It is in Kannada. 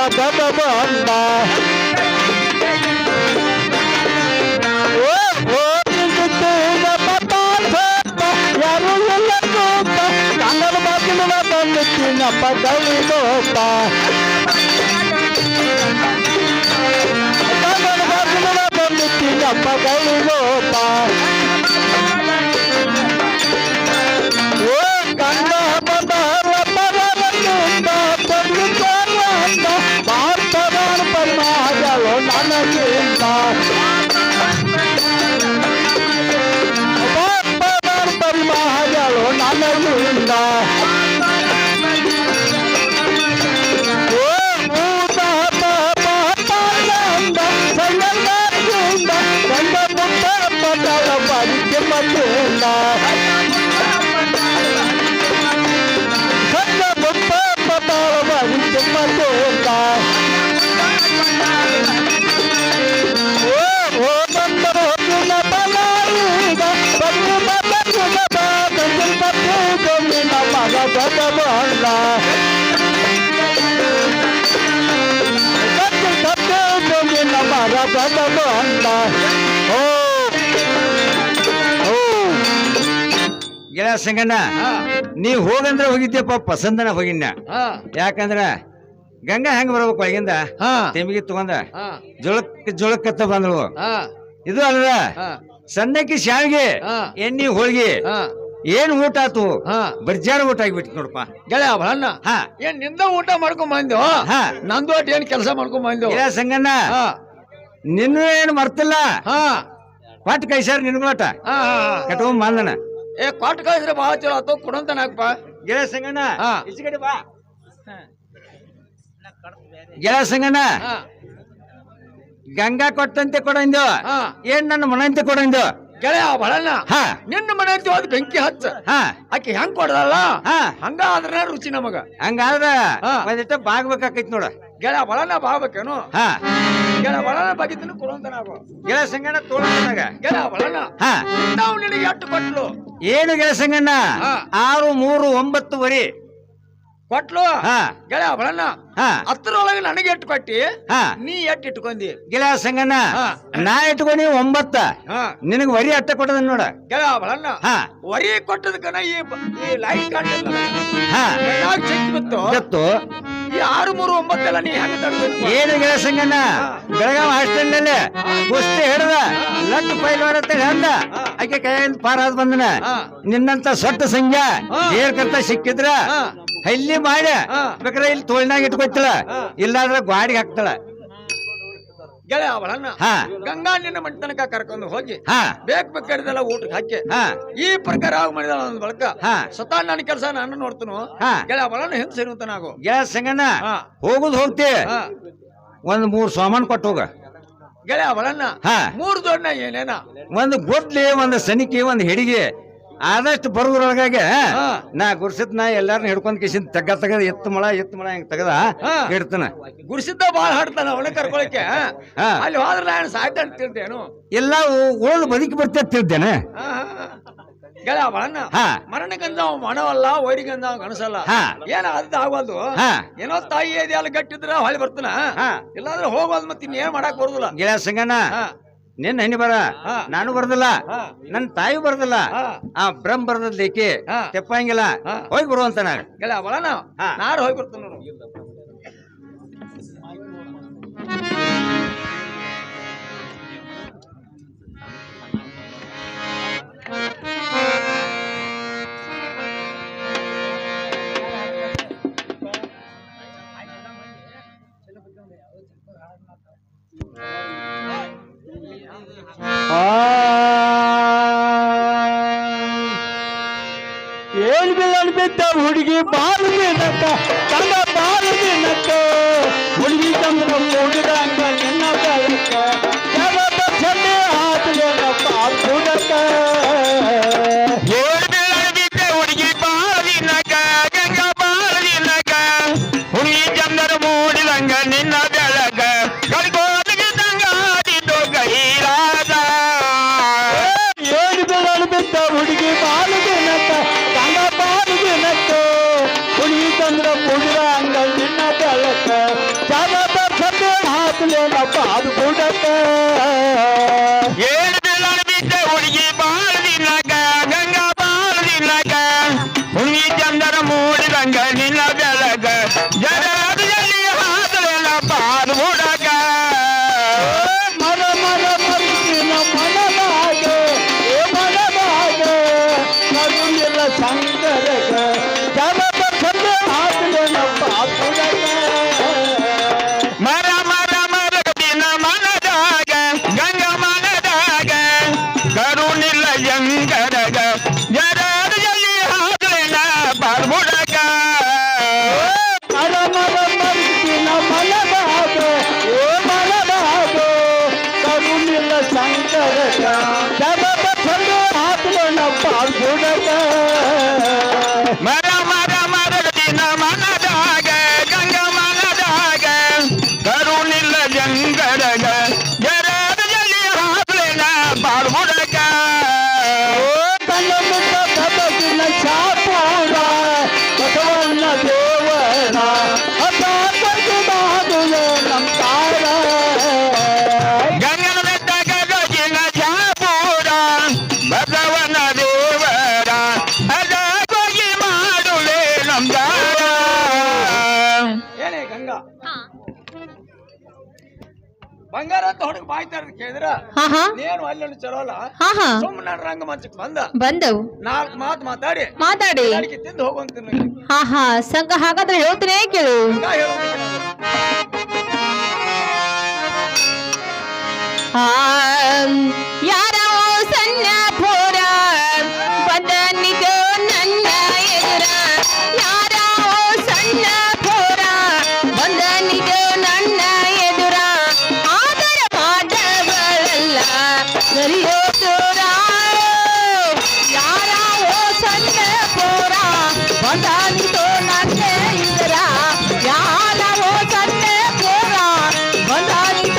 ಮಗದ ಬಂದ ಯಾರು ಎಲ್ಲ ಕೂತ ಕನ್ನಡ ಬಾಗಿಲು ಬಂದಿನಪ್ಪ ಗಳಿ ಲೋಪ ಕನ್ನಡ ಬಾಗಿಲು ಬಂದಿನಪ್ಪ ಗಳಿ ಲೋಪ ಓ ಗಂಡ ಬಂದ ಭಾರತದ ಪರಿಮಾಣಗಳು ನನಗಿಂತ ಪರಿಮಾಣಗಳು ನನಗಿಂದ ಪರಿಕೆ ಮಟ್ಟಿಂದ ಗೆಳ ಸಂಗಣ್ಣ ನೀ ಹೋಗಂದ್ರ ಹೋಗಿದ್ಯಪ್ಪ ಪಸಂದನ ಹೋಗಿನ್ನ ಯಾಕಂದ್ರ ಗಂಗಾ ಹೆಂಗ ಬರ್ಬೇಕು ಒಳಗಿಂದ ತೆಮಿಗೆ ತಗೊಂಡ ಜೋಳಕ್ಕತ್ತ ಬಂದಳು ಇದು ಅಲ್ರ ಸಣ್ಣಕ್ಕಿ ಶಾವಿಗೆ ಎಣ್ಣಿ ಹೋಳ್ಗಿ ಏನ್ ಊಟ ಆತು ಬರ್ಜಾರ ಊಟ ಆಗಿಬಿಟ್ಟು ನೋಡಪ್ಪ ಗೆಳೆಯ ಬಣ್ಣ ಏನ್ ನಿಂದ ಊಟ ಮಾಡ್ಕೊಂಡ್ ಬಂದೆವು ನಂದು ಒಟ್ಟು ಏನ್ ಕೆಲಸ ಮಾಡ್ಕೊಂಡ್ ಬಂದೆವು ಗೆಳೆಯ ಸಂಗಣ್ಣ ನಿನ್ನ ಏನು ಮರ್ತಿಲ್ಲ ಕೊಟ್ಟು ಕೈಸಾರ ನಿನ್ಗೋಟ ಕಟ್ಕೊಂಡ್ ಬಂದನ ಏ ಕೊಟ್ಟು ಕಳಿಸ್ರೆ ಬಹಳ ಚಲೋ ಆತು ಕೊಡಂತ ನಾಕಪ್ಪ ಗೆಳೆಯ ಸಂಗಣ್ಣ ಈಚೆಗಡೆ ಬಾ ಗೆಳೆಯ ಸಂಗಣ್ಣ ಗಂಗಾ ಕೊಟ್ಟಂತೆ ಕೊಡಂದು ಏನ್ ನನ್ನ ಮನಂತೆ ಕೊಡಂದು ಗೆಳೆಯ ಬಹಳ ನಿನ್ನ ಮನೆ ಅಂತ ಹೋದ್ ಬೆಂಕಿ ಹಚ್ಚ ಆಕಿ ಹೆಂಗ್ ಕೊಡದಲ್ಲ ಹಂಗ ಆದ್ರ ರುಚಿ ನಮಗ ಹಂಗಾದ್ರ ಒಂದಿಷ್ಟ ಬಾಗ್ಬೇಕಾಕೈತಿ ನೋಡ ಗೆಳೆಯ ಬಹಳ ಬಾಗ್ಬೇಕೇನು ಗೆಳೆಯ ಬಹಳ ಬಾಗಿದ್ದನ್ನು ಕೊಡುವಂತ ನಾವು ಗೆಳೆಯ ಸಂಗಣ್ಣ ತೋಳಗ ಗೆಳೆಯ ಬಹಳ ನಾವು ನಿನಗೆ ಎಷ್ಟು ಕೊಟ್ಲು ಏನು ಗೆಳೆಯ ಸಂಗಣ್ಣ 6, 3, 9 ವರಿ ಕೊಟ್ಲು ಗೆಳೆಯ ಬಹಳ ಹತ್ತರೊಳಗೆ ನನಗೆ ಎಟ್ಟು ಕೊಟ್ಟಿ ನೀ ಎಟ್ಟು ಇಟ್ಕೊಂಡಿ ಗೆಳೆಯ ಸಂಗಣ್ಣ ನಾ ಇಟ್ಕೊಂಡಿ 9 ನಿನಗ ವರಿ ಅಟ್ಟ ಕೊಟ್ಟದ ನೋಡ ಗೆಳೆಯ ಬಹಳ ವರಿ ಕೊಟ್ಟದಕ್ಕನ ಈ ಲೈಟ್ ಕಾಣ್ತಿಲ್ಲ ಗೊತ್ತು ಈ 6, 3, 9 ಎಲ್ಲ ನೀ ಹೆಂಗ ತಡ್ಬೇಕು ಏನು ಗೆಳೆಯ ಸಂಗಣ್ಣ ಬೆಳಗಾವಿ ಹಾಸ್ಟೆಲ್ ನಲ್ಲಿ ಕುಸ್ತಿ ಹಿಡ್ದ ಲಟ್ಟು ಪೈಲ್ವಾನ ಅಂದ ಆಕೆ ಕೈಯಿಂದ ಪಾರಾದ್ ಬಂದನ ನಿನ್ನಂತ ಸೊಟ್ಟ ಸಂಖ್ಯಾ ದೇರ್ಕಂತ ಸಿಕ್ಕಿದ್ರ ಹಲ್ಲಿ ಮಾಡ ಬೇಕಾದ್ರೆ ಇಲ್ಲಿ ತೋಳಿನಾಗ ಇಟ್ಕೊಯ್ತಳ ಇಲ್ಲಾದ್ರ ಗಾಡಿಗೆ ಹಾಕ್ತಾಳ ಗೆಳೆಯ ಅವಳನ್ನ ಗಂಗಾ ನಿನ್ನ ಮನೆ ತನಕ ಕರ್ಕೊಂಡು ಹೋಗಿ ಬೇಕಾದೆಲ್ಲ ಊಟಕ್ಕೆ ಹಾಕಿ ಈ ಪ್ರಕಾರ ಮಾಡಿದ ಬಳಕ ಸ್ವತಃ ನನ್ನ ಕೆಲಸ ನಾನು ನೋಡ್ತನು ಗೆಳೆಯ ಅವಳನ್ನ ಹೆಂಗ್ ಸೇರುವಂತ ನಾವು ಗೆಳೆಯ ಸಂಗಣ್ಣ ಹೋಗುದು ಹೋಗ್ತಿ 3 ಸಾಮಾನು ಕೊಟ್ಟು ಹೋಗ ಗೆಳೆಯ ಅವಳನ್ನ 3 ದೊಡ್ಡ ಏನೇನ ಒಂದು ಗೊಡ್ಲಿ ಒಂದು ಸನಿಕೆ ಒಂದು ಹೆಡಿಗೆ ಆದಷ್ಟು ಬರುದ್ರೊಳಗಾಗಿ ನಾ ಗುರ್ಸಿದ್ ನಾ ಎಲ್ಲಾರನ್ನ ಹಿಡ್ಕೊಂಡ್ ಕಿಸಿಂದ ತೆಗದ ಎತ್ತು ಮಳ ಹಿಂಗ್ ತೆಗದ ಹಿಡ್ತಾನ ಗುರ್ಸಿದ್ದ ಬಾಳ ಹಾಡ್ತಾನ ಅವನ ಕರ್ಕೊಳಕ್ಕೆ ಅಲ್ಲಿ ಹೋದ್ರ ನಾನು ಸಾಯ್ತ ಅಂತಿರ್ತೇನು ಎಲ್ಲ ಉಳಿದು ಬದುಕಿ ಬರ್ತಿದ್ದೇನೆ ಗೆಳೆಯ ಬಹಳ ಮರಣಗಂಧ ಮಣವಲ್ಲ ವೈರಿಗಂಧ ಕನಸಲ್ಲ ಏನ ಅದ್ ಆಗೋದು ಏನೋ ತಾಯಿ ಇದೆಲ್ಲ ಗಟ್ಟಿದ್ರ ಹೊಳಿ ಬರ್ತಾನ ಇಲ್ಲಾಂದ್ರೆ ಹೋಗೋದು ಮತ್ತೆ ಇನ್ನೇನ್ ಮಾಡಕ್ ಬರುದಿಲ್ಲ ಗೆಳೆಯ ಸಂಗಣ್ಣ ನಿನ್ನ ಹೆಣ್ಣಿ ಬರ ನಾನು ಬರ್ದಿಲ್ಲ ನನ್ನ ತಾಯಿ ಬರ್ದಿಲ್ಲ ಆ ಬ್ರಹ್ಮ ಬರ್ದಕ್ಕೆ ತೆಪ್ಪಂಗಿಲ್ಲ ಹೋಗಿ ಬರುವಂತ ನಾ ಗೆಳೆಯ ಬಹಳ ನಾರು ಹೋಗಿ ಬರ್ತಾನ ಏನ್ ಬಿಲ್ಲನ್ ಬಿದ್ದ ಹುಡುಗಿ ಬಾಳು ದಿನಕ್ಕ ತನ್ನ ಬಾಳು ದಿನಕ್ಕ ಹುಡುಗಿ ಚಂದ್ರ ಮೂಡಿದಂಗ ನಿನ್ನ ಬೆಳಕ ಜಗತ್ತ ಚಂದೆ ಹಾಕಲೇನಪ್ಪ ಕುಡಕ ಏನ್ ಬಿಲ್ಲನ್ ಬಿದ್ದ ಹುಡುಗಿ ಬಾಳು ದಿನಕ್ಕ ಗಂಗಾ ಬಾಳು ದಿನಕ್ಕ ಹುಡುಗಿ ಚಂದ್ರ ಮೂಡಿದಂಗ ನಿನ್ನ ಬೆಳಕ ಕಳ್ಕೋಲಿಗಿದ್ದಂಗ ಆಡಿದ್ದು ಗೈರಾದ ಏನ್ ಬಿಲ್ಲನ್ ಬಿದ್ದ ಹುಡುಗಿ ಬಾಳು ದಿನಕ್ಕ ಶಂಕರಗ ಜಗದ ತಂದು ಹಾಕಲು ನಮ್ಮ ಗುಡಗ ಮರ ಮರ ಮರದಿನ ಮನದಾಗ ಗಂಗ ಮನದಾಗ ಕರುಣಿಲ್ಲ ಜಂಗರಗ ಜರದ ಜಲಿ ಹಾಕ್ಲಿನ ಬಾಳ್ಬುಡಗ ಕಲ್ಲ ಮುಟ್ಟ ಕಬಗಿನ ಶಾಪೂರ ಬಸವಣ್ಣ ದೇವರ ಅಪಾಪಕ್ಕೆ ಮಾಡುವೆ ನಮ್ಮ ತಾರ ಗಂಗನ ಬೆಟ್ಟಗ ಗಜಿನ ಜಾಪೂರ ಬಸವನ ದೇವರ ಅದಾಗಿ ಮಾಡುವೆ ನಮ್ದಾರ ಏನೇ ಗಂಗಾ ಬಂಗಾರ ಅಂತ ಹುಡುಗ ಬಾಯ್ತಾರ ಕೇಳಿದ್ರ ನೀನು ಅಲ್ಲಿ ಚಲೋ ಅಲ್ಲ ಸುಮ್ಮನೆ ರಂಗ ಮಂಚಕ್ಕೆ ಬಂದವು 4 ಮಾತು ಮಾತಾಡಿ ಮಾತಾಡಿ ಅಡಿಗೆ ತಿಂದು ಹೋಗುವಂತ ಸಂಘ ಹಾಗಾದ್ರೆ ಹೇಳ್ತೇನೆ ಕೇಳು ಯಾರೋ ಸಣ್ಣ ಪೋರ ಬಂದನಿದು ನನ್ನ ಎದುರ ಯಾರೋ ಸಣ್ಣ ಪೋರ ಬಂದನಿದು ನನ್ನ ಎದುರ ಆದರ ಪಾಠಗಳೆಲ್ಲ ಸರಿಯೋ